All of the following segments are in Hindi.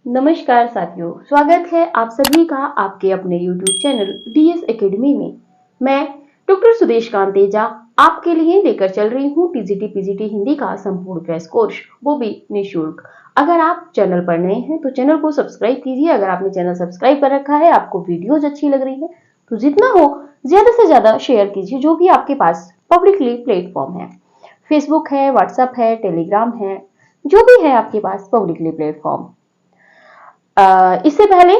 नमस्कार साथियों, स्वागत है आप सभी का आपके अपने YouTube चैनल DS एकेडमी में। मैं डॉक्टर सुदेश कांतेजा आपके लिए लेकर चल रही हूँ टीजीटी पीजीटी हिंदी का संपूर्ण क्रैश कोर्स, वो भी निःशुल्क। अगर आप चैनल पर नए हैं तो चैनल को सब्सक्राइब कीजिए। अगर आपने चैनल सब्सक्राइब कर रखा है, आपको वीडियोज अच्छी लग रही है तो जितना हो ज्यादा से ज्यादा शेयर कीजिए। जो भी आपके पास पब्लिकली प्लेटफॉर्म है, फेसबुक है, व्हाट्सएप है, टेलीग्राम है, जो भी है आपके पास पब्लिकली प्लेटफॉर्म। इससे पहले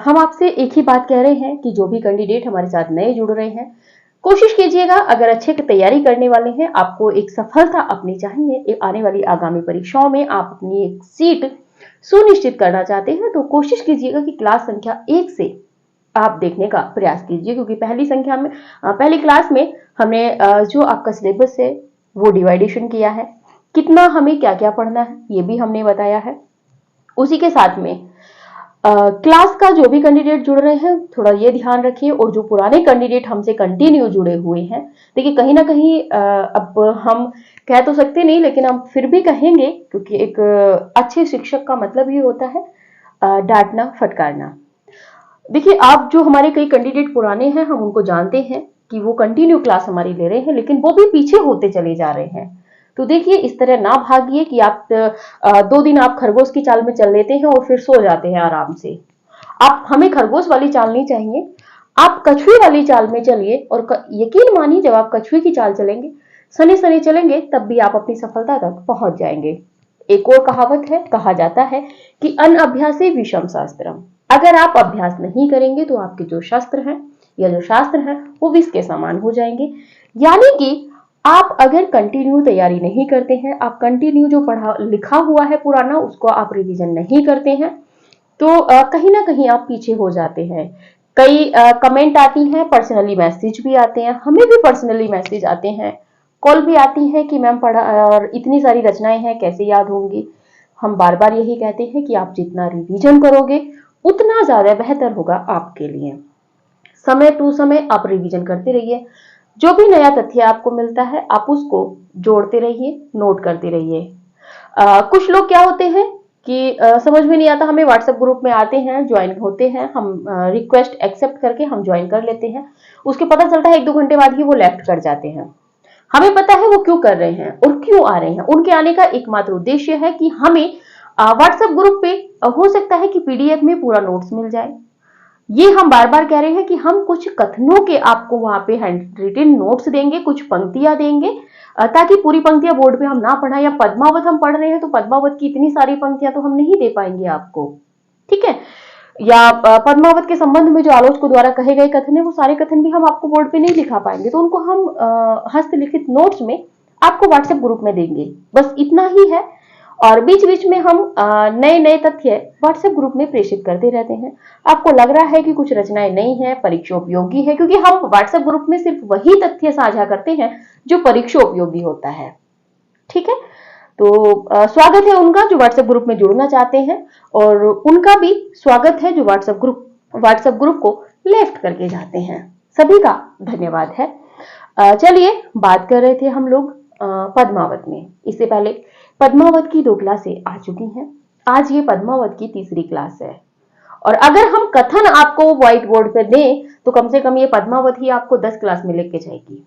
हम आपसे एक ही बात कह रहे हैं कि जो भी कैंडिडेट हमारे साथ नए जुड़ रहे हैं, कोशिश कीजिएगा, अगर अच्छे की तैयारी करने वाले हैं, आपको एक सफलता अपनी चाहिए आने वाली आगामी परीक्षाओं में, आप अपनी एक सीट सुनिश्चित करना चाहते हैं तो कोशिश कीजिएगा कि क्लास संख्या 1 से आप देखने का प्रयास कीजिए, क्योंकि पहली क्लास में हमने जो आपका सिलेबस है वो डिवाइडेशन किया है, कितना हमें क्या क्या पढ़ना है ये भी हमने बताया है। उसी के साथ में क्लास का जो भी कैंडिडेट जुड़ रहे हैं थोड़ा ये ध्यान रखिए, और जो पुराने कैंडिडेट हमसे कंटिन्यू जुड़े हुए हैं, देखिए कहीं ना कहीं अब हम कह तो सकते नहीं, लेकिन हम फिर भी कहेंगे, क्योंकि एक अच्छे शिक्षक का मतलब ही होता है डांटना फटकारना। देखिए आप जो हमारे कई कैंडिडेट पुराने हैं, हम उनको जानते हैं कि वो कंटिन्यू क्लास हमारी ले रहे हैं, लेकिन वो भी पीछे होते चले जा रहे हैं। तो देखिए इस तरह ना भागिए कि आप 2 दिन आप खरगोश की चाल में चल लेते हैं और फिर सो जाते हैं आराम से। आप हमें खरगोश वाली चाल नहीं चाहिए, आप कछुए वाली चाल में चलिए, और यकीन मानिए जब आप कछुए की चाल चलेंगे, सने सने चलेंगे, तब भी आप अपनी सफलता तक पहुंच जाएंगे। एक और कहावत है, कहा जाता है कि अनअभ्यासे विषम शास्त्रम। अगर आप अभ्यास नहीं करेंगे तो आपके जो शस्त्र हैं या जो शास्त्र हैं वो विष के समान हो जाएंगे। यानी कि आप अगर कंटिन्यू तैयारी नहीं करते हैं, आप कंटिन्यू जो पढ़ा लिखा हुआ है पुराना उसको आप रिवीजन नहीं करते हैं, तो कहीं ना कहीं आप पीछे हो जाते हैं। कई कमेंट आती हैं, पर्सनली मैसेज भी आते हैं, हमें भी पर्सनली मैसेज आते हैं, कॉल भी आती है कि मैम पढ़ा और इतनी सारी रचनाएं हैं कैसे याद होंगी। हम बार बार यही कहते हैं कि आप जितना रिवीजन करोगे उतना ज्यादा बेहतर होगा आपके लिए। समय टू समय आप रिवीजन करते रहिए, जो भी नया तथ्य आपको मिलता है आप उसको जोड़ते रहिए, नोट करते रहिए। कुछ लोग क्या होते हैं कि समझ में नहीं आता, हमें व्हाट्सएप ग्रुप में आते हैं, ज्वाइन होते हैं, हम रिक्वेस्ट एक्सेप्ट करके हम ज्वाइन कर लेते हैं, उसके पता चलता है 1-2 घंटे बाद ही वो लेफ्ट कर जाते हैं। हमें पता है वो क्यों कर रहे हैं और क्यों आ रहे हैं, उनके आने का एकमात्र उद्देश्य है कि हमें व्हाट्सएप ग्रुप पे हो सकता है कि पीडीएफ में पूरा नोट्स मिल जाए। ये हम बार बार कह रहे हैं कि हम कुछ कथनों के आपको वहां पे हैंड रिटन नोट्स देंगे, कुछ पंक्तियां देंगे, ताकि पूरी पंक्तियां बोर्ड पे हम ना पढ़ाएं। या पद्मावत हम पढ़ रहे हैं तो पद्मावत की इतनी सारी पंक्तियां तो हम नहीं दे पाएंगे आपको, ठीक है। या पद्मावत के संबंध में जो आलोचकों द्वारा कहे गए कथन है वो सारे कथन भी हम आपको बोर्ड पे नहीं लिखा पाएंगे, तो उनको हम हस्तलिखित नोट्स में आपको व्हाट्सएप ग्रुप में देंगे, बस इतना ही है। और बीच बीच में हम नए नए तथ्य व्हाट्सएप ग्रुप में प्रेषित करते रहते हैं। आपको लग रहा है कि कुछ रचनाएं नहीं है, परीक्षा उपयोगी है, क्योंकि हम व्हाट्सएप ग्रुप में सिर्फ वही तथ्य साझा करते हैं जो परीक्षा उपयोगी होता है, ठीक है। तो स्वागत है उनका जो व्हाट्सएप ग्रुप में जुड़ना चाहते हैं, और उनका भी स्वागत है जो व्हाट्सएप ग्रुप को लेफ्ट करके जाते हैं। सभी का धन्यवाद है। चलिए बात कर रहे थे हम लोग पद्मावत में। इससे पहले पद्मावत की 2 क्लासें आ चुकी हैं, आज ये पद्मावत की तीसरी क्लास है। और अगर हम कथन आपको व्हाइट बोर्ड पे दें तो कम से कम ये पद्मावत ही आपको 10 क्लास में लेके जाएगी,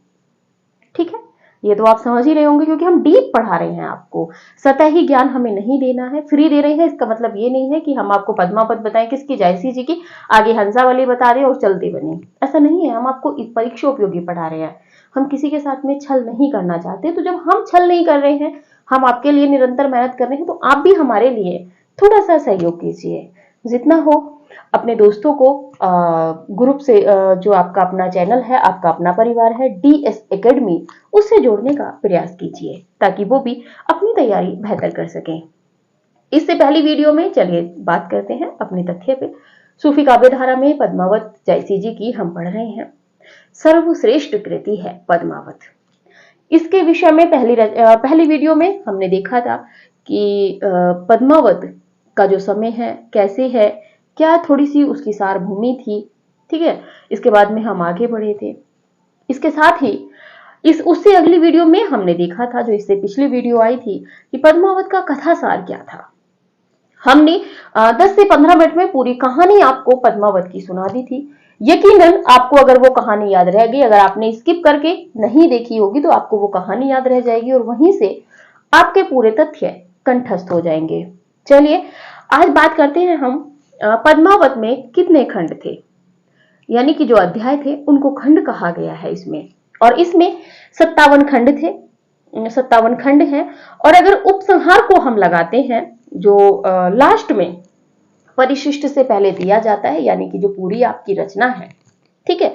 ठीक है। ये तो आप समझ ही रहे होंगे, क्योंकि हम डीप पढ़ा रहे हैं आपको, सतही ज्ञान हमें नहीं देना है, फ्री दे रहे हैं। इसका मतलब ये नहीं है कि हम आपको पद्मावत बताएं किसकी, जायसी जी की, आगे हंसा वाली बता दें और चलते बने, ऐसा नहीं है। हम आपको इस परीक्षा उपयोगी पढ़ा रहे हैं, हम किसी के साथ में छल नहीं करना चाहते। तो जब हम छल नहीं कर रहे हैं, हम आपके लिए निरंतर मेहनत कर रहे हैं, तो आप भी हमारे लिए थोड़ा सा सहयोग कीजिए, जितना हो अपने दोस्तों को ग्रुप से जो आपका अपना चैनल है, आपका अपना परिवार है DS एकेडमी, उससे जोड़ने का प्रयास कीजिए ताकि वो भी अपनी तैयारी बेहतर कर सकें। इससे पहली वीडियो में चलिए बात करते हैं अपने तथ्य पे। सूफी काव्य धारा में पद्मावत जायसी जी की हम पढ़ रहे हैं। सर्वश्रेष्ठ कृति है पद्मावत। इसके विषय में पहली वीडियो में हमने देखा था कि पद्मावत का जो समय है कैसे है, क्या थोड़ी सी उसकी सारभूमि थी, ठीक है। इसके बाद में हम आगे बढ़े थे। इसके साथ ही इस उससे अगली वीडियो में हमने देखा था, जो इससे पिछली वीडियो आई थी, कि पद्मावत का कथा सार क्या था। हमने 10 से 15 मिनट में पूरी कहानी आपको पद्मावत की सुना दी थी। यकीनन आपको अगर वो कहानी याद रहेगी, अगर आपने स्किप करके नहीं देखी होगी तो आपको वो कहानी याद रह जाएगी और वहीं से आपके पूरे तथ्य कंठस्थ हो जाएंगे। चलिए आज बात करते हैं हम पद्मावत में कितने खंड थे, यानी कि जो अध्याय थे उनको खंड कहा गया है इसमें, और इसमें 57 खंड थे, 57 खंड हैं। और अगर उपसंहार को हम लगाते हैं जो लास्ट में परिशिष्ट से पहले दिया जाता है, यानी कि जो पूरी आपकी रचना है, ठीक है,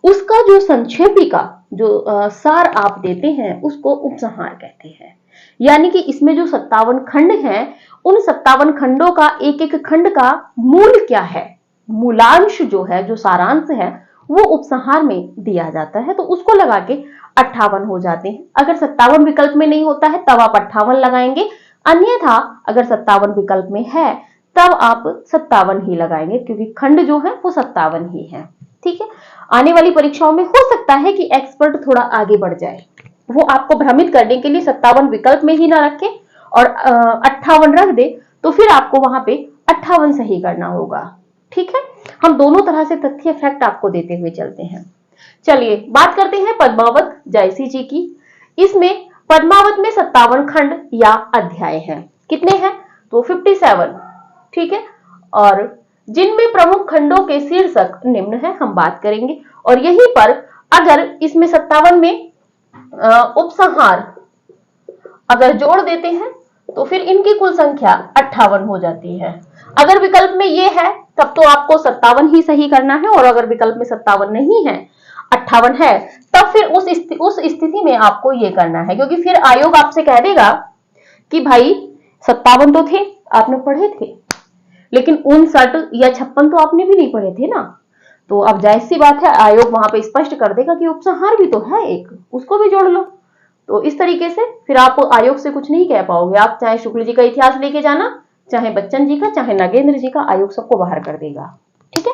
उसका जो संक्षेपिका जो सार आप देते हैं उसको उपसंहार कहते हैं। यानी कि इसमें जो 57 खंड हैं उन 57 खंडों का एक एक खंड का मूल क्या है, मूलांश जो है, जो सारांश है, वो उपसंहार में दिया जाता है। तो उसको लगा के 58 हो जाते हैं। अगर 57 विकल्प में नहीं होता है तब आप 58 लगाएंगे, अन्यथा अगर 57 विकल्प में है तब आप 57 ही लगाएंगे, क्योंकि खंड जो है वो 57 ही है। ठीक है, आने वाली परीक्षाओं में हो सकता है कि एक्सपर्ट थोड़ा आगे बढ़ जाए, वो आपको भ्रमित करने के लिए 57 विकल्प में ही ना रखे और 58 रख दे, तो फिर आपको वहां पे 58 सही करना होगा। ठीक है, हम दोनों तरह से तथ्य फैक्ट आपको देते हुए चलते हैं। चलिए बात करते हैं पद्मावत जायसी जी की। इसमें पद्मावत में 57 खंड या अध्याय हैं। कितने हैं? तो 57। ठीक है, और जिनमें प्रमुख खंडों के शीर्षक निम्न है, हम बात करेंगे। और यहीं पर अगर इसमें 57 में उपसंहार अगर जोड़ देते हैं तो फिर इनकी कुल संख्या 58 हो जाती है। अगर विकल्प में ये है तब तो आपको 57 ही सही करना है, और अगर विकल्प में 57 नहीं है, 58 है, तब फिर उस स्थिति में आपको ये करना है, क्योंकि फिर आयोग आपसे कह देगा कि भाई 57 तो थे, आपने पढ़े थे, लेकिन 59 या 56 तो आपने भी नहीं पढ़े थे ना। तो अब जाहिर सी बात है आयोग वहां पे स्पष्ट कर देगा कि उपसंहार भी तो है एक, उसको भी जोड़ लो। तो इस तरीके से फिर आप आयोग से कुछ नहीं कह पाओगे। आप चाहे शुक्ल जी का इतिहास लेके जाना, चाहे बच्चन जी का, चाहे नागेंद्र जी का, आयोग सबको बाहर कर देगा। ठीक है,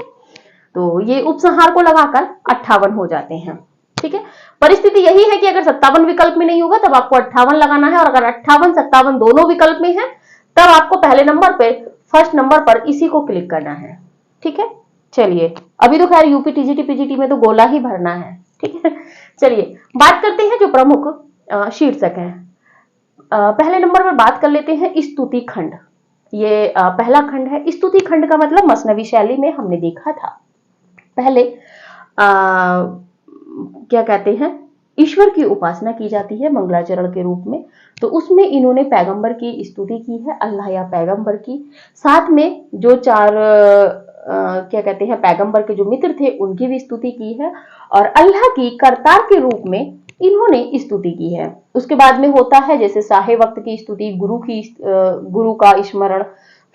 तो ये उपसंहार को लगाकर 58 हो जाते हैं। ठीक है, परिस्थिति यही है कि अगर 57 विकल्प में नहीं होगा तब आपको 58 लगाना है, और अगर 58 57 दोनों विकल्प में है तब आपको पहले नंबर पे, फर्स्ट नंबर पर इसी को क्लिक करना है। ठीक है, चलिए अभी तो खैर यूपी टीजीटी पीजीटी में तो गोला ही भरना है। ठीक है, चलिए बात करते हैं जो प्रमुख शीर्षक है। पहले नंबर पर बात कर लेते हैं स्तुति खंड। ये पहला खंड है। स्तुति खंड का मतलब मसनवी शैली में हमने देखा था पहले क्या कहते हैं, ईश्वर की उपासना की जाती है मंगलाचरण के रूप में। तो उसमें इन्होंने पैगंबर की स्तुति की है, अल्लाह या पैगंबर की। साथ में जो चार क्या कहते हैं पैगंबर के जो मित्र थे उनकी भी स्तुति की है, और अल्लाह की करतार के रूप में इन्होंने स्तुति की है। उसके बाद में होता है जैसे साहे वक्त की स्तुति, गुरु का स्मरण,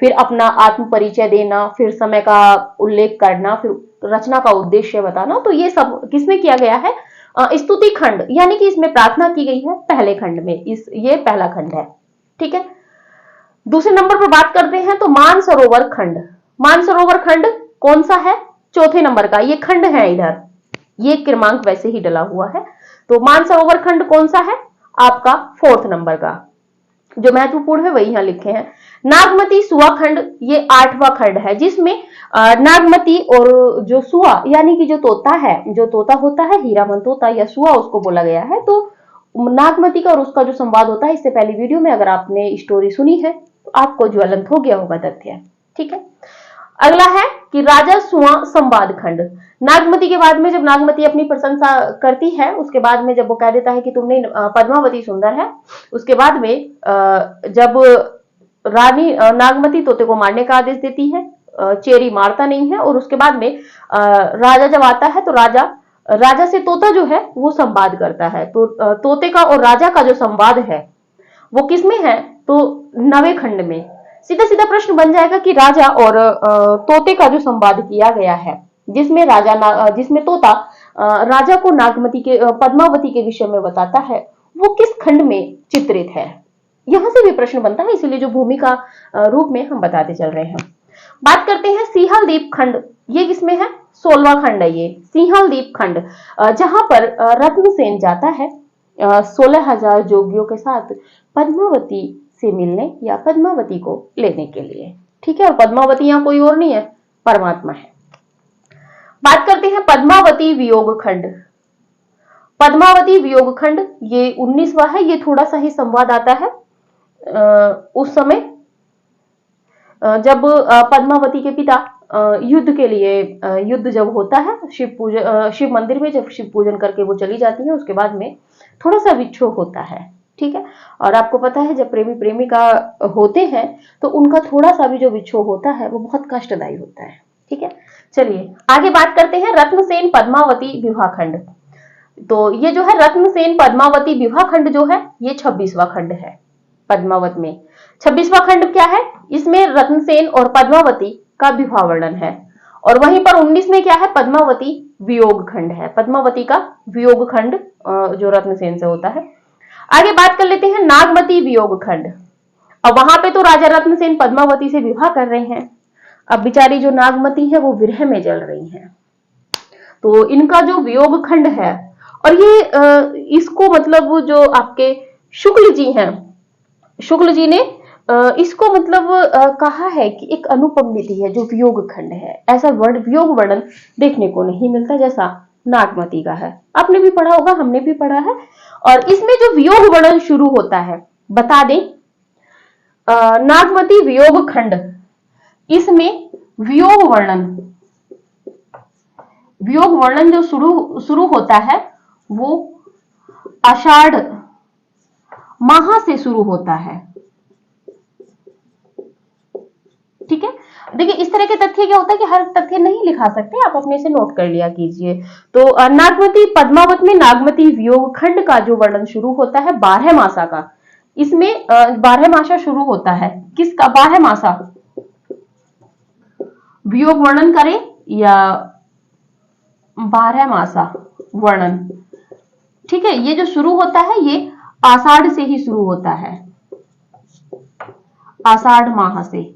फिर अपना आत्म परिचय देना, फिर समय का उल्लेख करना, फिर रचना का उद्देश्य बताना। तो ये सब किसमें किया गया है? स्तुति खंड, यानी कि इसमें प्रार्थना की गई है पहले खंड में। ये पहला खंड है। ठीक है, दूसरे नंबर पर बात करते हैं तो मानसरोवर खंड। मानसरोवर खंड कौन सा है? चौथे नंबर का ये खंड है। इधर ये क्रमांक वैसे ही डला हुआ है। तो मानसरोवर खंड कौन सा है? आपका 4th नंबर का। जो महत्वपूर्ण है वही यहां लिखे हैं। नागमती सुआ खंड ये 8वां खंड है, जिसमें नागमती और जो सुआ यानी कि जो तोता है, जो तोता होता है हीरामन तोता या सुआ उसको बोला गया है। तो नागमती का और उसका जो संवाद होता है, इससे पहली वीडियो में अगर आपने स्टोरी सुनी है तो आपको ज्वलंत हो गया होगा तथ्य। ठीक है, अगला है कि राजा सुआ संवाद खंड। नागमती के बाद में जब नागमती अपनी प्रशंसा करती है, उसके बाद में जब वो कह देता है कि तुमने पद्मावती सुंदर है, उसके बाद में जब रानी नागमती तोते को मारने का आदेश देती है, चेरी मारता नहीं है, और उसके बाद में राजा जब आता है तो राजा से तोता जो है वो संवाद करता है। तो तोते का और राजा का जो संवाद है वो किसमें है? तो 9वें खंड में। सीधा सीधा प्रश्न बन जाएगा कि राजा और तोते का जो संवाद किया गया है, जिसमें तोता राजा को नागमती के पद्मावती के विषय में बताता है, वो किस खंड में चित्रित है? यहां से भी प्रश्न बनता है, इसीलिए जो भूमिका रूप में हम बताते चल रहे हैं। बात करते हैं सिंहल द्वीप खंड। ये किसमें है? 16वां खंड है ये, सिंहल द्वीप खंड, जहां पर रत्नसेन जाता है 16,000 जोगियों के साथ पद्मावती से मिलने या पद्मावती को लेने के लिए। ठीक है, और पद्मावती यहाँ कोई और नहीं है, परमात्मा है। बात करते हैं पद्मावती वियोग खंड। पद्मावती वियोग खंड ये 19वां है। ये थोड़ा सा ही संवाद आता है उस समय जब पद्मावती के पिता युद्ध के लिए युद्ध जब होता है, शिव मंदिर में जब शिव पूजन करके वो चली जाती है, उसके बाद में थोड़ा सा विक्षोभ होता है। ठीक है, और आपको पता है जब प्रेमी प्रेमिका होते हैं तो उनका थोड़ा सा भी जो विक्षोभ होता है वो बहुत कष्टदायी होता है। ठीक है, चलिए आगे बात करते हैं रत्नसेन पद्मावती विवाह खंड। तो ये जो है रत्नसेन पद्मावती विवाह खंड जो है ये 26वां खंड है। पद्मावत में 26वां खंड क्या है, इसमें रत्नसेन और पद्मावती का विवाह वर्णन है। और वहीं पर 19 में क्या है, पद्मावती वियोग खंड है। पद्मावती का वियोग खंड जो रत्नसेन से होता है। आगे बात कर लेते हैं नागमती वियोग खंड। अब वहां पे तो राजा रत्नसेन पद्मावती से विवाह कर रहे हैं, अब बेचारी जो नागमती है वो विरह में जल रही हैं। तो इनका जो वियोग खंड है, और ये इसको मतलब वो जो आपके शुक्ल जी हैं, शुक्ल जी ने इसको मतलब कहा है कि एक अनुपम नीति है जो वियोग खंड है। ऐसा वियोग वर्णन देखने को नहीं मिलता जैसा नागमती का है। आपने भी पढ़ा होगा, हमने भी पढ़ा है। और इसमें जो वियोग वर्णन शुरू होता है, बता दें नागमती वियोग खंड, इसमें वियोग वर्णन जो शुरू होता है वो आषाढ़ माह से शुरू होता है। ठीक है, देखिए इस तरह के तथ्य क्या होता है कि हर तथ्य नहीं लिखा सकते, आप अपने से नोट कर लिया कीजिए। तो नागमती पद्मावत में नागमती वियोग खंड का जो वर्णन शुरू होता है 12 मासा का, इसमें 12 मासा शुरू होता है। किसका 12 मासा वियोग वर्णन करें या 12 मासा वर्णन। ठीक है, ये जो शुरू होता है ये आषाढ़ से ही शुरू होता है, आषाढ़ माह से।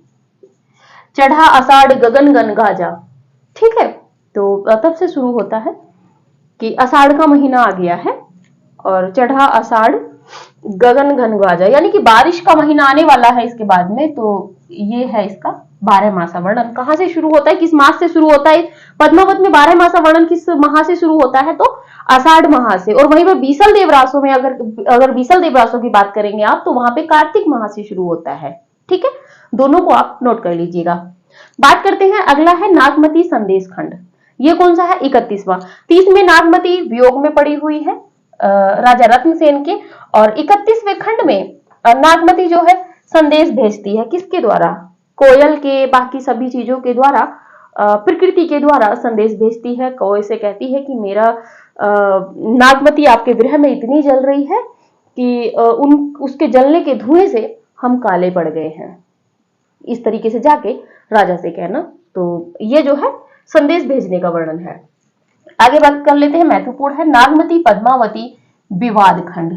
चढ़ा आषाढ़ गगन गन गाजा। ठीक है, तो तब से शुरू होता है कि आषाढ़ का महीना आ गया है और चढ़ा आषाढ़ गगन घन गाजा, यानी कि बारिश का महीना आने वाला है इसके बाद में। तो ये है इसका 12 मासा वर्णन। कहां से शुरू होता है, किस मास से शुरू होता है? पद्मावत में 12 मासा वर्णन किस माह से शुरू होता है? तो आषाढ़ माह से। और वहीं पर बीसल देवरासों में अगर बीसल देवरासों की बात करेंगे आप, तो वहां पे कार्तिक माह से शुरू होता है। ठीक है, दोनों को आप नोट कर लीजिएगा। बात करते हैं, अगला है नागमती संदेश खंड। ये कौन सा है? 31वां। 30 में नागमती वियोग में पड़ी हुई है राजा रत्नसेन के, और 31वें खंड में नागमती जो है संदेश भेजती है। किसके द्वारा? कोयल के, बाकी सभी चीजों के द्वारा, प्रकृति के द्वारा संदेश भेजती है। कोयल से कहती है कि मेरा नागमती आपके विरह में इतनी जल रही है कि उसके जलने के धुएं से हम काले पड़ गए हैं। इस तरीके से जाके राजा से कहना। तो ये जो है संदेश भेजने का वर्णन है। आगे बात कर लेते हैं, महत्वपूर्ण है नागमती पद्मावती विवाद खंड।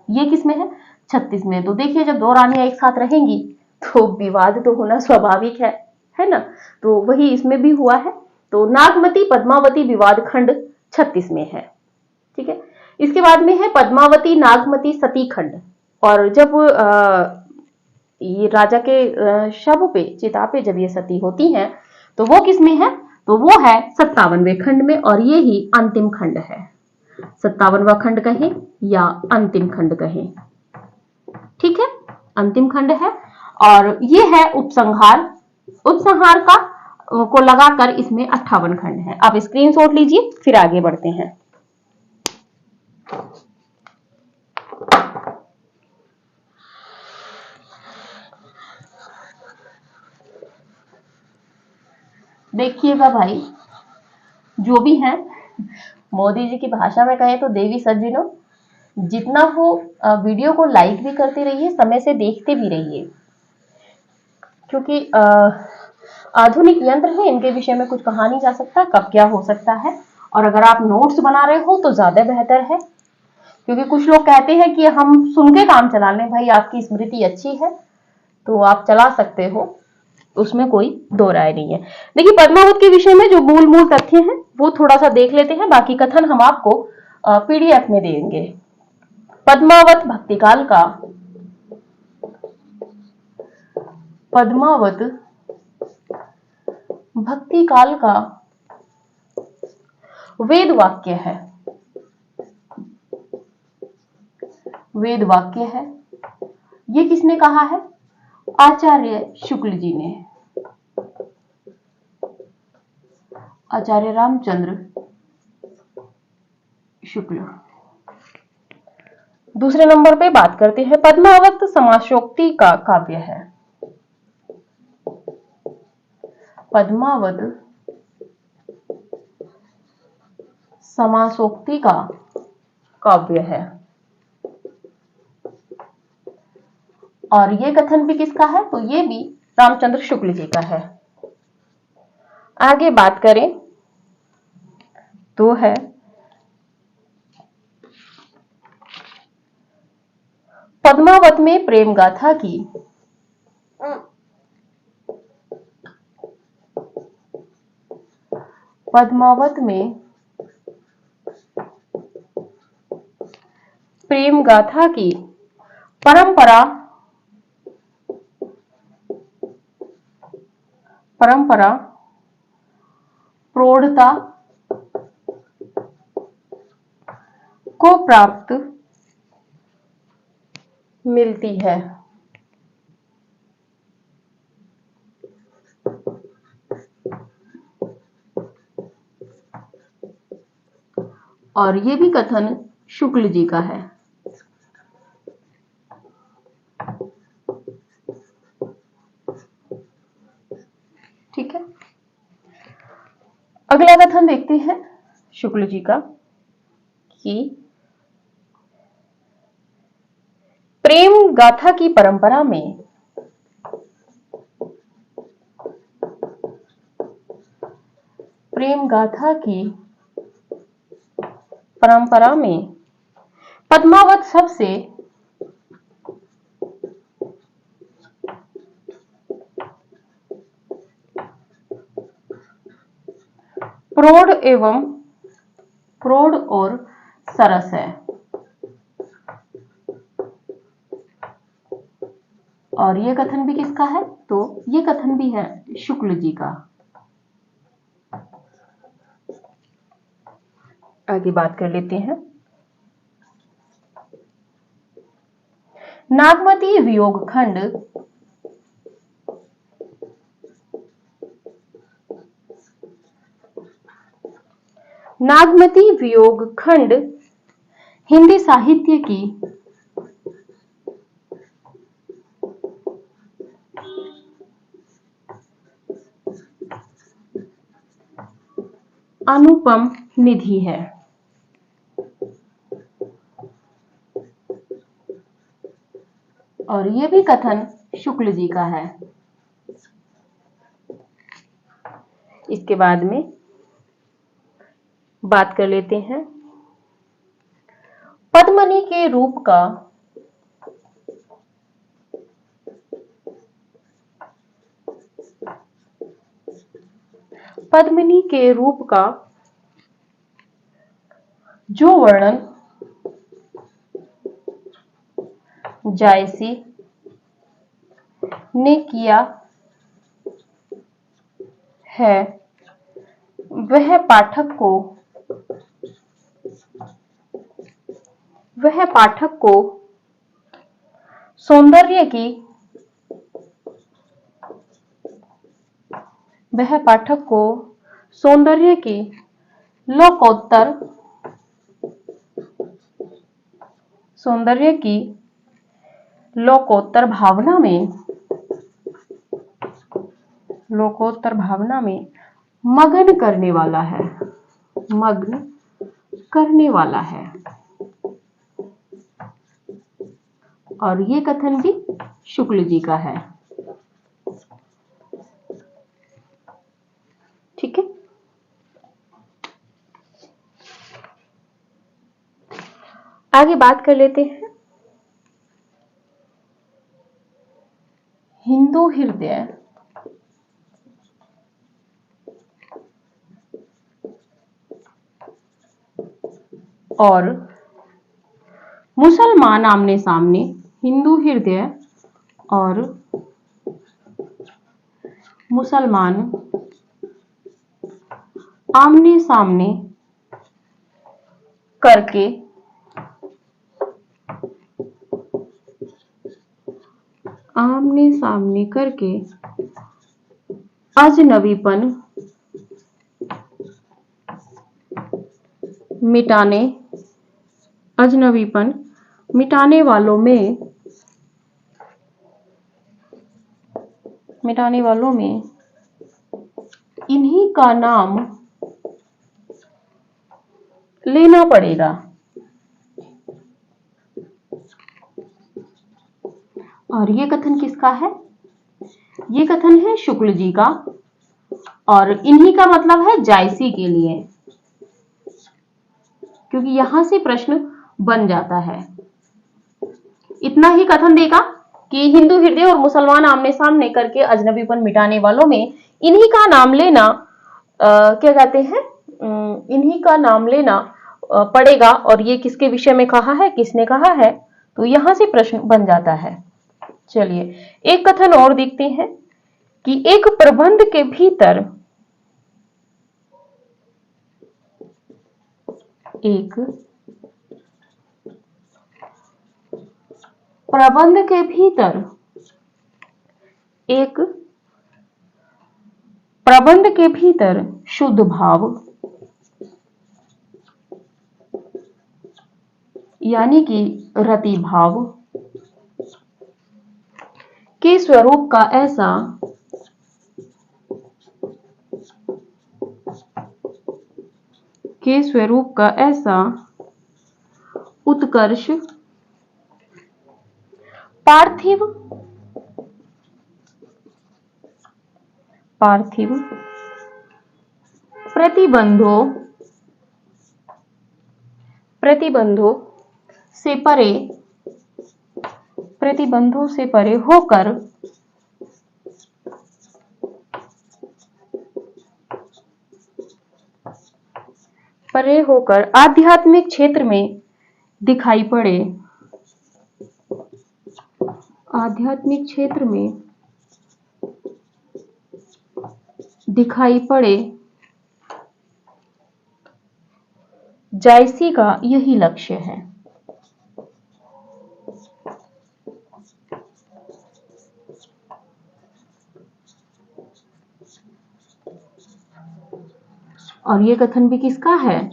ये किसमें है? 36 में। तो देखिए जब दो रानियां एक साथ रहेंगी तो विवाद तो होना स्वाभाविक है ना? तो वही इसमें भी हुआ है। तो नागमती पद्मावती विवाद खंड 36 में है। ठीक है, इसके बाद में है पद्मावती नागमती सती खंड। और जब ये राजा के शव पे, चिता पे जब ये सती होती हैं तो वो किसमें है? तो वो है 57वें खंड में, और ये ही अंतिम खंड है। 57वां खंड कहें या अंतिम खंड कहें। ठीक है, अंतिम खंड है। और ये है उपसंहार। उपसंहार का को लगाकर इसमें 58 खंड है। आप स्क्रीनशॉट लीजिए, फिर आगे बढ़ते हैं। देखिएगा भाई, जो भी है, मोदी जी की भाषा में कहें तो देवी सज्जनों, जितना हो वीडियो को लाइक भी करते रहिए, समय से देखते भी रहिए, क्योंकि आधुनिक यंत्र है, इनके विषय में कुछ कहा नहीं जा सकता कब क्या हो सकता है। और अगर आप नोट्स बना रहे हो तो ज्यादा बेहतर है, क्योंकि कुछ लोग कहते हैं कि हम सुन के काम चला लें। भाई आपकी स्मृति अच्छी है तो आप चला सकते हो, उसमें कोई दो राय नहीं है। देखिए पद्मावत के विषय में जो मूल तथ्य हैं वो थोड़ा सा देख लेते हैं, बाकी कथन हम आपको पीडीएफ में देंगे। पद्मावत भक्तिकाल का पद्मावत भक्ति काल का वेद वाक्य है। वेद वाक्य है, ये किसने कहा है? आचार्य शुक्ल जी ने, आचार्य रामचंद्र शुक्ल। दूसरे नंबर पे बात करते हैं, पद्मावत समासोक्ति का काव्य है। पद्मावत समासोक्ति का काव्य है और ये कथन भी किसका है? तो ये भी रामचंद्र शुक्ल जी का है। आगे बात करें तो है पद्मावत में प्रेम गाथा की पद्मावत में प्रेम गाथा की परंपरा प्रौढ़ता को प्राप्त मिलती है। और ये भी कथन शुक्ल जी का है। ठीक है, अगला कथन देखते हैं शुक्ल जी का कि प्रेम गाथा की परंपरा में पद्मावत सबसे प्रौढ़ और सरस है। और ये कथन भी किसका है? तो ये कथन भी है शुक्ल जी का। आगे बात कर लेते हैं, नागमती वियोग खंड हिंदी साहित्य की अनुपम निधि है। और यह भी कथन शुक्ल जी का है। इसके बाद में बात कर लेते हैं पद्मिनी के रूप का जो वर्णन जायसी ने किया है वह पाठक को सौंदर्य की लोकोत्तर भावना में मग्न करने वाला है। और ये कथन भी शुक्ल जी का है। ठीक है, आगे बात कर लेते हैं हिंदू हृदय और मुसलमान आमने सामने, हिंदू हृदय और मुसलमान आमने सामने करके अजनबीपन मिटाने वालों में इन्हीं का नाम लेना पड़ेगा। और ये कथन किसका है? ये कथन है शुक्ल जी का, और इन्हीं का मतलब है जायसी के लिए, क्योंकि यहां से प्रश्न बन जाता है। इतना ही कथन देगा कि हिंदू हृदय और मुसलमान आमने सामने करके अजनबीपन मिटाने वालों में इन्हीं का नाम लेना क्या कहते हैं, इन्हीं का नाम लेना पड़ेगा। और ये किसके विषय में कहा है, किसने कहा है, तो यहां से प्रश्न बन जाता है। चलिए एक कथन और देखते हैं कि एक प्रबंध के भीतर एक प्रबंध के भीतर शुद्ध भाव यानी कि रति भाव के स्वरूप का ऐसा उत्कर्ष पार्थिव प्रतिबंधों से परे होकर आध्यात्मिक क्षेत्र में दिखाई पड़े जायसी का यही लक्ष्य है। और ये कथन भी किसका है,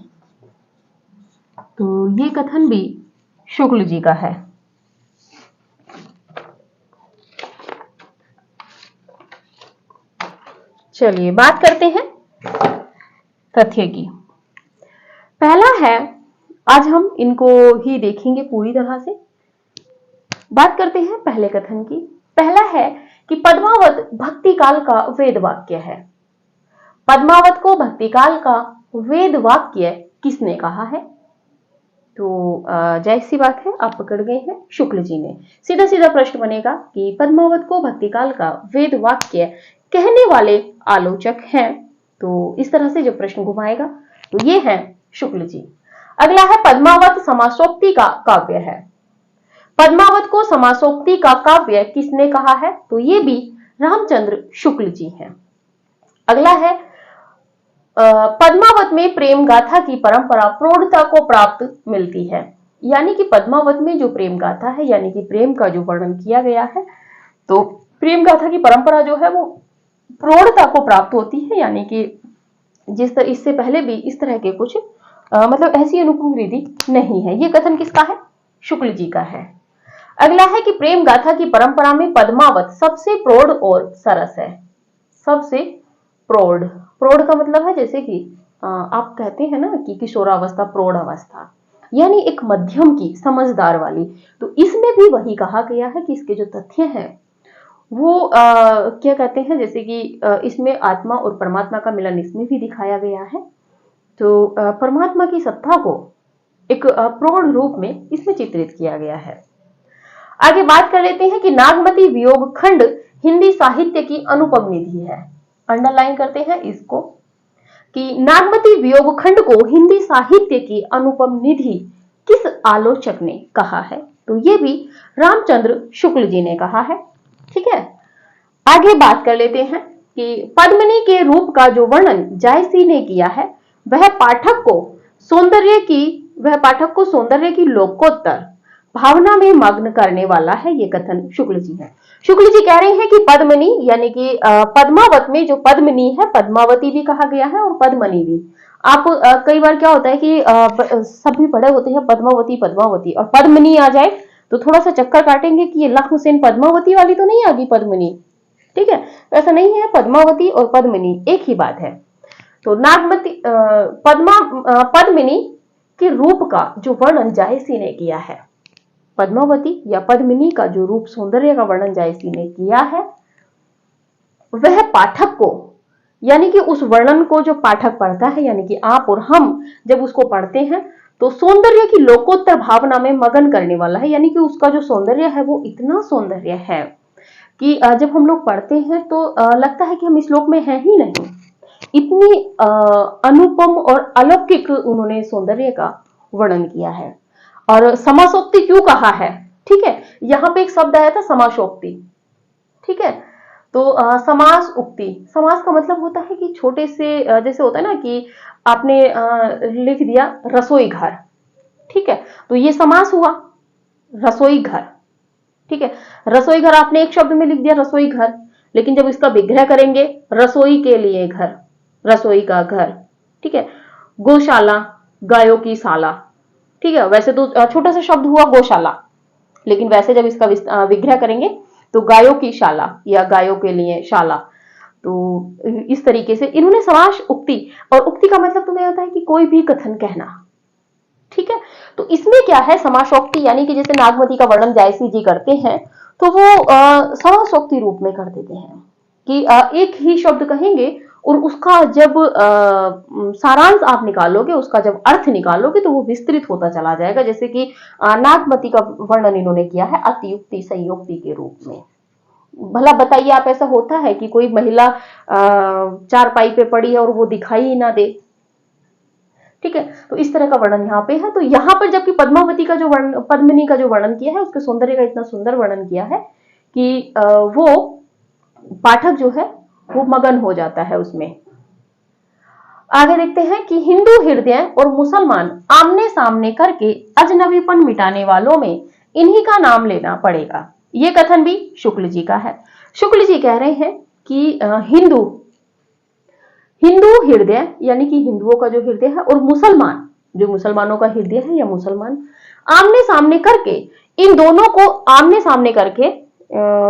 तो ये कथन भी शुक्ल जी का है। चलिए बात करते हैं तथ्य की। पहला है, आज हम इनको ही देखेंगे पूरी तरह से। बात करते हैं पहले कथन की। पहला है कि पद्मावत भक्ति काल का वेद वाक्य है। पद्मावत को भक्ति काल का वेद वाक्य किसने कहा है? तो जाहिर सी बात है, आप पकड़ गए हैं, शुक्ल जी ने। सीधा सीधा प्रश्न बनेगा कि पद्मावत को भक्ति काल का वेद वाक्य कहने वाले आलोचक हैं। तो इस तरह से जो प्रश्न घुमाएगा तो ये है शुक्ल जी। अगला है, पद्मावत समासोक्ति का काव्य है। पद्मावत को समासोक्ति का काव्य किसने कहा है? तो ये भी रामचंद्र शुक्ल जी हैं। अगला है, पद्मावत में प्रेम गाथा की परंपरा प्रौढ़ता को प्राप्त मिलती है। यानी कि पद्मावत में जो प्रेम गाथा है, यानी कि प्रेम का जो वर्णन किया गया है, तो प्रेम गाथा की परंपरा जो है वो प्रौढ़ता को प्राप्त होती है। यानी कि जिस तरह इससे पहले भी इस तरह के कुछ मतलब ऐसी अनुपम विधि नहीं है। ये कथन किसका है? शुक्ल जी का है। अगला है कि प्रेम गाथा की परंपरा में पद्मावत सबसे प्रौढ़ और सरस है। सबसे प्रौढ़, प्रौढ़ का मतलब है जैसे कि आप कहते हैं ना कि किशोरावस्था, प्रौढ़ अवस्था, यानी एक मध्यम की, समझदार वाली। तो इसमें भी वही कहा गया है कि इसके जो तथ्य हैं वो क्या कहते हैं, जैसे कि इसमें आत्मा और परमात्मा का मिलन इसमें भी दिखाया गया है। तो परमात्मा की सत्ता को एक प्रौढ़ रूप में इसमें चित्रित किया गया है। आगे बात कर लेते हैं कि नागमती वियोग खंड हिंदी साहित्य की अनुपम निधि है। अंडरलाइन करते हैं इसको कि नागमती वियोग खंड को हिंदी साहित्य की अनुपम निधि किस आलोचक ने कहा है? तो ये भी रामचंद्र शुक्ल जी ने कहा है। ठीक है, आगे बात कर लेते हैं कि पद्मिनी के रूप का जो वर्णन जायसी ने किया है वह पाठक को सौंदर्य की लोकोत्तर भावना में मग्न करने वाला है। ये कथन शुक्ल जी है। शुक्ल जी कह रहे हैं कि पद्मिनी यानी कि पद्मावत में जो पद्मिनी है, पद्मावती भी कहा गया है और पद्मनी भी। आप कई बार क्या होता है कि सब भी पढ़े होते हैं पद्मावती पद्मावती और पद्मिनी आ जाए तो थोड़ा सा चक्कर काटेंगे कि ये लाख हुसैन पद्मावती वाली तो नहीं आ गई पद्मिनी। ठीक है, तो ऐसा नहीं है, पद्मावती और पद्मिनी एक ही बात है। तो पद्मिनी के रूप का जो वर्णन जायसी ने किया है, पद्मावती या पद्मिनी का जो रूप सौंदर्य का वर्णन जायसी ने किया है, वह पाठक को यानी कि उस वर्णन को जो पाठक पढ़ता है यानी कि आप और हम जब उसको पढ़ते हैं तो सौंदर्य की लोकोत्तर भावना में मगन करने वाला है। यानी कि उसका जो सौंदर्य है वो इतना सौंदर्य है कि जब हम लोग पढ़ते हैं तो लगता है कि हम इस लोक में हैं ही नहीं। इतनी अनुपम और अलौकिक उन्होंने सौंदर्य का वर्णन किया है। और समासोक्ति क्यों कहा है? ठीक है, यहां पे एक शब्द आया था समासोक्ति। ठीक है, तो समास उक्ति, समास का मतलब होता है कि छोटे से जैसे होता है ना कि आपने लिख दिया रसोई घर। ठीक है, तो ये समास हुआ रसोई घर। ठीक है, रसोई घर आपने एक शब्द में लिख दिया रसोई घर, लेकिन जब इसका विग्रह करेंगे रसोई के लिए घर, रसोई का घर। ठीक है, गौशाला, गायों की शाला। ठीक है, वैसे तो छोटा सा शब्द हुआ गौशाला, लेकिन वैसे जब इसका विग्रह करेंगे तो गायों की शाला या गायों के लिए शाला। तो इस तरीके से इन्होंने समास उक्ति, और उक्ति का मतलब तुम्हें होता है कि कोई भी कथन कहना। ठीक है, तो इसमें क्या है समासोक्ति, यानी कि जैसे नागमती का वर्णन जायसी जी करते हैं तो वो समासोक्ति रूप में कर देते हैं कि एक ही शब्द कहेंगे और उसका जब सारांश आप निकालोगे, उसका जब अर्थ निकालोगे तो वो विस्तृत होता चला जाएगा। जैसे कि नागमती का वर्णन इन्होंने किया है अतियुक्ति संयुक्ति के रूप में। भला बताइए, आप ऐसा होता है कि कोई महिला चारपाई पे पड़ी है और वो दिखाई ही ना दे? ठीक है, तो इस तरह का वर्णन यहाँ पे है। तो यहाँ पर जबकि पद्मावती का जो वर्णन, पद्मिनी का जो वर्णन किया है, उसके सौंदर्य का इतना सुंदर वर्णन किया है कि वो पाठक जो है वो मगन हो जाता है उसमें। आगे देखते हैं कि हिंदू हृदय और मुसलमान आमने सामने करके अजनबीपन मिटाने वालों में इन्हीं का नाम लेना पड़ेगा। ये कथन भी शुक्ल जी का है। शुक्ल जी कह रहे हैं कि हिंदू हृदय यानी कि हिंदुओं का जो हृदय है और मुसलमान, जो मुसलमानों का हृदय है या मुसलमान, आमने सामने करके, इन दोनों को आमने सामने करके,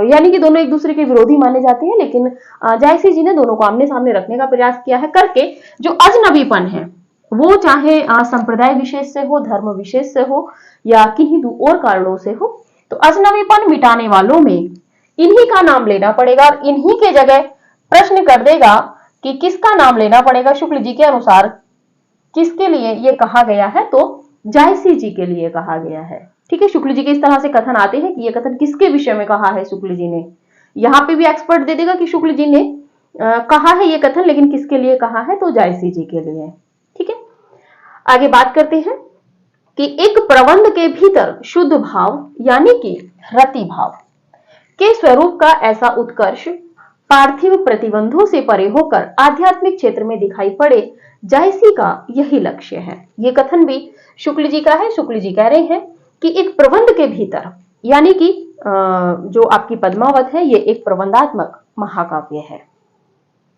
यानी कि दोनों एक दूसरे के विरोधी माने जाते हैं, लेकिन जायसी जी ने दोनों को आमने सामने रखने का प्रयास किया है करके जो अजनबीपन है, वो चाहे संप्रदाय विशेष से हो, धर्म विशेष से हो या किन्हीं और कारणों से हो, तो अजनबीपन मिटाने वालों में इन्हीं का नाम लेना पड़ेगा। और इन्हीं के जगह प्रश्न कर देगा कि किसका नाम लेना पड़ेगा शुक्ल जी के अनुसार, किसके लिए ये कहा गया है? तो जायसी जी के लिए कहा गया है। ठीक है, शुक्ल जी के इस तरह से कथन आते हैं कि ये कथन किसके विषय में कहा है शुक्ल जी ने। यहाँ पे भी एक्सपर्ट दे देगा कि शुक्ल जी ने कहा है ये कथन, लेकिन किसके लिए कहा है? तो जायसी जी के लिए। ठीक है, आगे बात करते हैं कि एक प्रबंध के भीतर शुद्ध भाव यानी कि रति भाव के स्वरूप का ऐसा उत्कर्ष पार्थिव प्रतिबंधों से परे होकर आध्यात्मिक क्षेत्र में दिखाई पड़े, जायसी का यही लक्ष्य है। ये कथन भी शुक्ल जी का है। शुक्ल जी कह रहे हैं कि एक प्रबंध के भीतर, यानी कि जो आपकी पद्मावत है ये एक प्रबंधात्मक महाकाव्य है।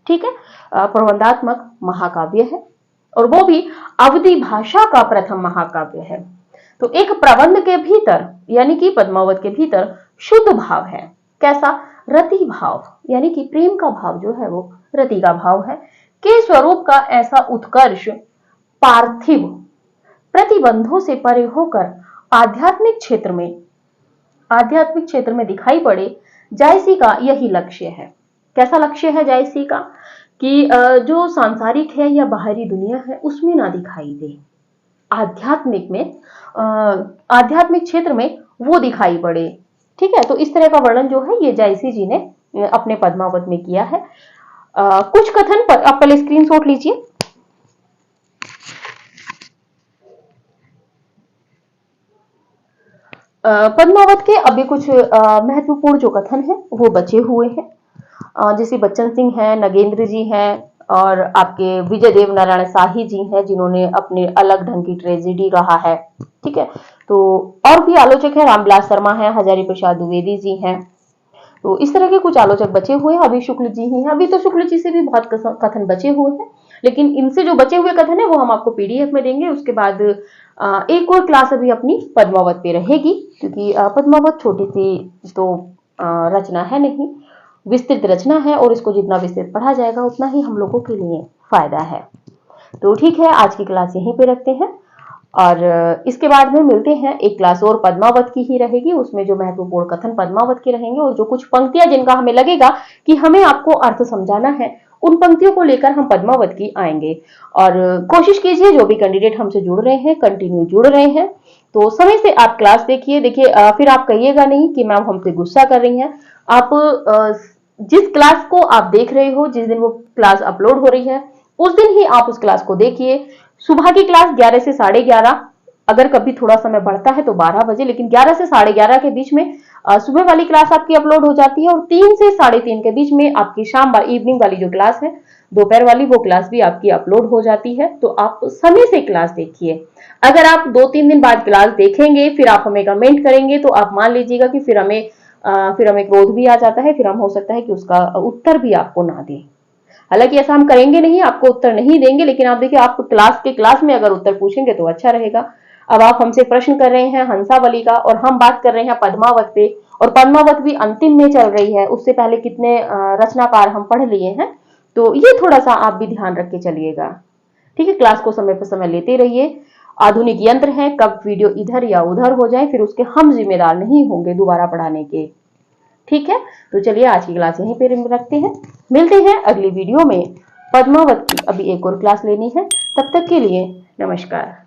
ठीक है, प्रबंधात्मक महाकाव्य है और वो भी अवधी भाषा का प्रथम महाकाव्य है। तो एक प्रबंध के भीतर यानी कि पद्मावत के भीतर शुद्ध भाव है। कैसा? रति भाव, यानी कि प्रेम का भाव जो है वो रति का भाव है, के स्वरूप का ऐसा उत्कर्ष पार्थिव प्रतिबंधों से परे होकर आध्यात्मिक क्षेत्र में दिखाई पड़े, जायसी का यही लक्ष्य है। कैसा लक्ष्य है जायसी का? कि जो सांसारिक है या बाहरी दुनिया है उसमें ना दिखाई दे, आध्यात्मिक क्षेत्र में वो दिखाई पड़े। ठीक है, तो इस तरह का वर्णन जो है ये जायसी जी ने अपने पद्मावत में किया है। कुछ कथन पर आप पहले स्क्रीनशॉट लीजिए। पद्मावत के अभी कुछ महत्वपूर्ण जो कथन है वो बचे हुए हैं। जैसे बच्चन सिंह हैं, नगेंद्र जी हैं और आपके विजय देव नारायण शाही जी हैं, जिन्होंने अपने अलग ढंग की ट्रेजेडी कहा है। ठीक है, तो और भी आलोचक है, रामविलास शर्मा है, हजारी प्रसाद द्विवेदी जी हैं। तो इस तरह के कुछ आलोचक बचे हुए हैं, अभी शुक्ल जी ही हैं। अभी तो शुक्ल जी से भी बहुत कथन बचे हुए हैं, लेकिन इनसे जो बचे हुए कथन है वो हम आपको पीडीएफ में देंगे। उसके बाद एक और क्लास अभी अपनी पद्मावत पे रहेगी, क्योंकि पद्मावत छोटी सी तो रचना है नहीं, विस्तृत रचना है, और इसको जितना विस्तृत पढ़ा जाएगा उतना ही हम लोगों के लिए फायदा है। तो ठीक है, आज की क्लास यहीं पे रखते हैं, और इसके बाद में मिलते हैं। एक क्लास और पद्मावत की ही रहेगी, उसमें जो महत्वपूर्ण कथन पद्मावत के रहेंगे और जो कुछ पंक्तियां जिनका हमें लगेगा कि हमें आपको अर्थ समझाना है, उन पंक्तियों को लेकर हम पद्मावत की आएंगे। और कोशिश कीजिए, जो भी कैंडिडेट हमसे जुड़ रहे हैं, कंटिन्यू जुड़ रहे हैं, तो समय से आप क्लास देखिए। देखिए फिर आप कहिएगा नहीं कि मैम हम पे गुस्सा कर रही हैं। आप जिस क्लास को आप देख रहे हो, जिस दिन वो क्लास अपलोड हो रही है, उस दिन ही आप उस क्लास को देखिए। सुबह की क्लास 11 से 11:30, अगर कभी थोड़ा समय बढ़ता है तो 12 बजे, लेकिन 11 से 11:30 के बीच में सुबह वाली क्लास आपकी अपलोड हो जाती है, और 3 से 3:30 के बीच में आपकी इवनिंग वाली जो क्लास है, दोपहर वाली, वो क्लास भी आपकी अपलोड हो जाती है। तो आप समय से क्लास देखिए। अगर आप 2-3 दिन बाद क्लास देखेंगे, फिर आप हमें कमेंट करेंगे, तो आप मान लीजिएगा कि फिर हमें क्रोध भी आ जाता है, फिर हम हो सकता है कि उसका उत्तर भी आपको ना दें। हालांकि ऐसा हम करेंगे नहीं, आपको उत्तर नहीं देंगे, लेकिन आप देखिए, आप क्लास में अगर उत्तर पूछेंगे तो अच्छा रहेगा। अब आप हमसे प्रश्न कर रहे हैं हंसावली का, और हम बात कर रहे हैं पद्मावत पे, और पद्मावत भी अंतिम में चल रही है। उससे पहले कितने रचनाकार हम पढ़ लिए हैं, तो ये थोड़ा सा आप भी ध्यान रख के चलिएगा। ठीक है, क्लास को समय पर समय लेते रहिए। आधुनिक यंत्र है, कब वीडियो इधर या उधर हो जाए फिर उसके हम जिम्मेदार नहीं होंगे दोबारा पढ़ाने के। ठीक है, तो चलिए आज की क्लास यहीं पे रखते हैं, मिलते हैं अगली वीडियो में। पद्मावत की अभी एक और क्लास लेनी है, तब तक के लिए नमस्कार।